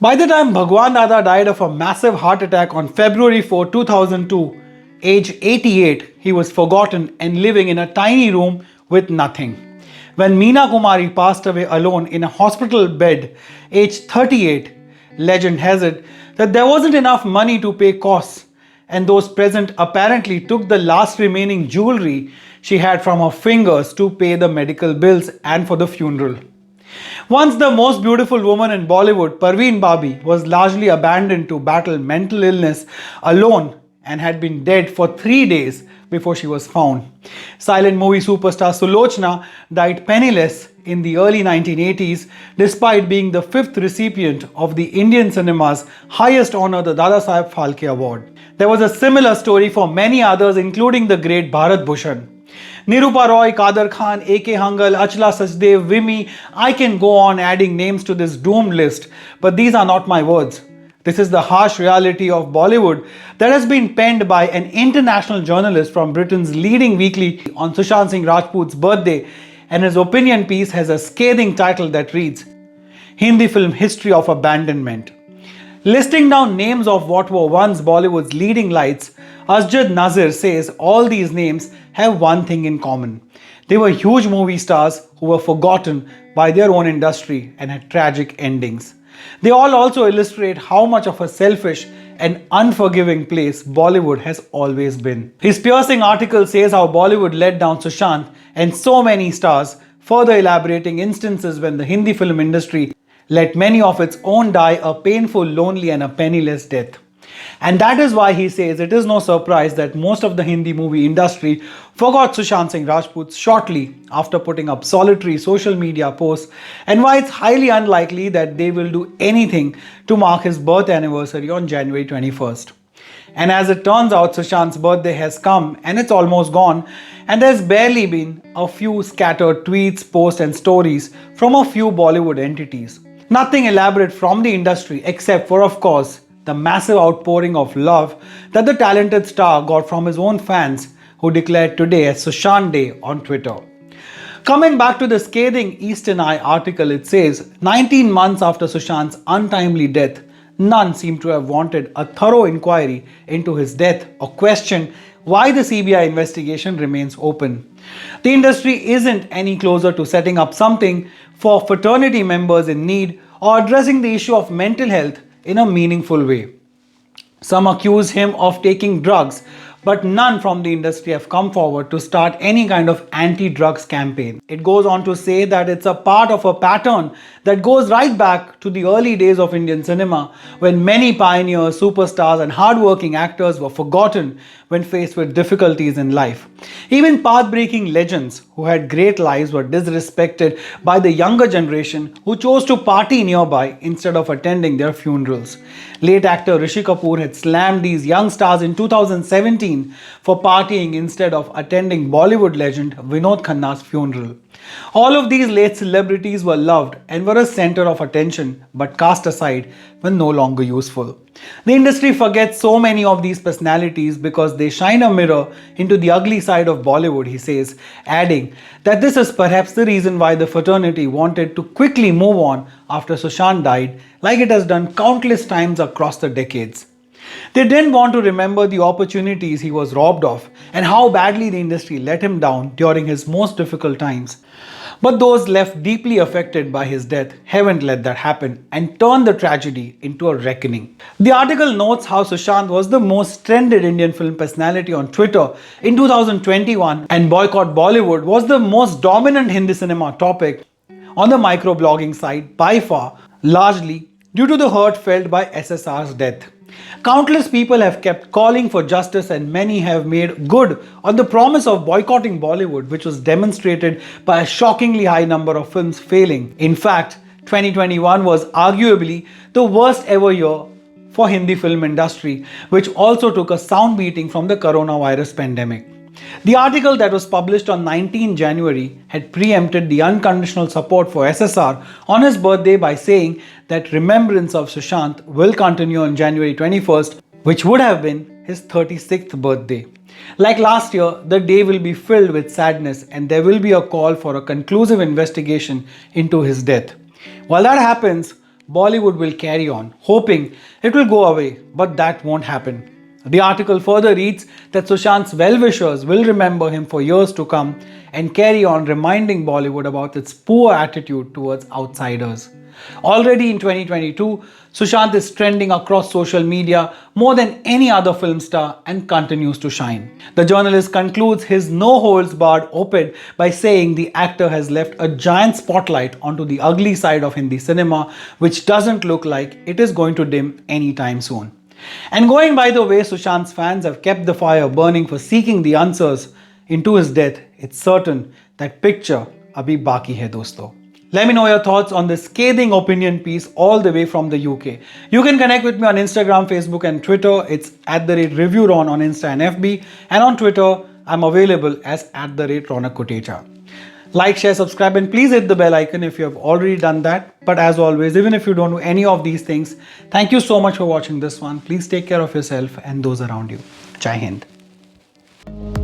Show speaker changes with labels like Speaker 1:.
Speaker 1: By the time Bhagwan Dada died of a massive heart attack on February 4, 2002, age 88, he was forgotten and living in a tiny room with nothing. When Meena Kumari passed away alone in a hospital bed, age 38, legend has it that there wasn't enough money to pay costs, and those present apparently took the last remaining jewellery she had from her fingers to pay the medical bills and for the funeral. Once the most beautiful woman in Bollywood, Parveen Babi, was largely abandoned to battle mental illness alone and had been dead for 3 days before she was found. Silent movie superstar Sulochana died penniless in the early 1980s despite being the fifth recipient of the Indian cinema's highest honor, the Dadasaheb Phalke Award. There was a similar story for many others, including the great Bharat Bhushan. Nirupa Roy, Kader Khan, A.K. Hangal, Achla Sachdev, Vimy, I can go on adding names to this doomed list, but these are not my words. This is the harsh reality of Bollywood that has been penned by an international journalist from Britain's leading weekly on Sushant Singh Rajput's birthday, and his opinion piece has a scathing title that reads, Hindi Film History of Abandonment. Listing down names of what were once Bollywood's leading lights, Asjad Nazir says all these names have one thing in common. They were huge movie stars who were forgotten by their own industry and had tragic endings. They all also illustrate how much of a selfish and unforgiving place Bollywood has always been. His piercing article says how Bollywood let down Sushant and so many stars, further elaborating instances when the Hindi film industry let many of its own die a painful, lonely and a penniless death. And that is why he says it is no surprise that most of the Hindi movie industry forgot Sushant Singh Rajput shortly after putting up solitary social media posts, and why it's highly unlikely that they will do anything to mark his birth anniversary on January 21st. And as it turns out, Sushant's birthday has come and it's almost gone, and there's barely been a few scattered tweets, posts and stories from a few Bollywood entities. Nothing elaborate from the industry except for, of course, the massive outpouring of love that the talented star got from his own fans, who declared today as Sushant Day on Twitter. Coming back to the scathing Eastern Eye article, it says, 19 months after Sushant's untimely death, none seem to have wanted a thorough inquiry into his death or questioned why the CBI investigation remains open. The industry isn't any closer to setting up something for fraternity members in need or addressing the issue of mental health in a meaningful way. Some accuse him of taking drugs, but none from the industry have come forward to start any kind of anti-drugs campaign. It goes on to say that it's a part of a pattern that goes right back to the early days of Indian cinema, when many pioneers, superstars and hard-working actors were forgotten when faced with difficulties in life. Even path-breaking legends who had great lives were disrespected by the younger generation who chose to party nearby instead of attending their funerals. Late actor Rishi Kapoor had slammed these young stars in 2017 for partying instead of attending Bollywood legend Vinod Khanna's funeral. All of these late celebrities were loved and were a center of attention, but cast aside when no longer useful. The industry forgets so many of these personalities because they shine a mirror into the ugly side of Bollywood, he says, adding that this is perhaps the reason why the fraternity wanted to quickly move on after Sushant died, like it has done countless times across the decades. They didn't want to remember the opportunities he was robbed of and how badly the industry let him down during his most difficult times. But those left deeply affected by his death haven't let that happen and turned the tragedy into a reckoning. The article notes how Sushant was the most trended Indian film personality on Twitter in 2021, and Boycott Bollywood was the most dominant Hindi cinema topic on the microblogging site by far, largely due to the hurt felt by SSR's death. Countless people have kept calling for justice, and many have made good on the promise of boycotting Bollywood, which was demonstrated by a shockingly high number of films failing. In fact, 2021 was arguably the worst ever year for Hindi film industry, which also took a sound beating from the coronavirus pandemic. The article that was published on 19 January had preempted the unconditional support for SSR on his birthday by saying that remembrance of Sushant will continue on January 21st, which would have been his 36th birthday. Like last year, the day will be filled with sadness and there will be a call for a conclusive investigation into his death. While that happens, Bollywood will carry on, hoping it will go away, but that won't happen. The article further reads that Sushant's well-wishers will remember him for years to come and carry on reminding Bollywood about its poor attitude towards outsiders. Already in 2022, Sushant is trending across social media more than any other film star and continues to shine. The journalist concludes his no-holds-barred op-ed by saying the actor has left a giant spotlight onto the ugly side of Hindi cinema, which doesn't look like it is going to dim anytime soon. And going by the way Sushant's fans have kept the fire burning for seeking the answers into his death, it's certain that picture abhi baki hai dosto. Let me know your thoughts on this scathing opinion piece all the way from the UK. You can connect with me on Instagram, Facebook and Twitter. It's @ReviewRon on Insta and FB. And on Twitter, I'm available as @Ronak Kotecha. Like, share, subscribe and please hit the bell icon if you have already done that. But as always, even if you don't do any of these things, thank you so much for watching this one. Please take care of yourself and those around you. Jai Hind.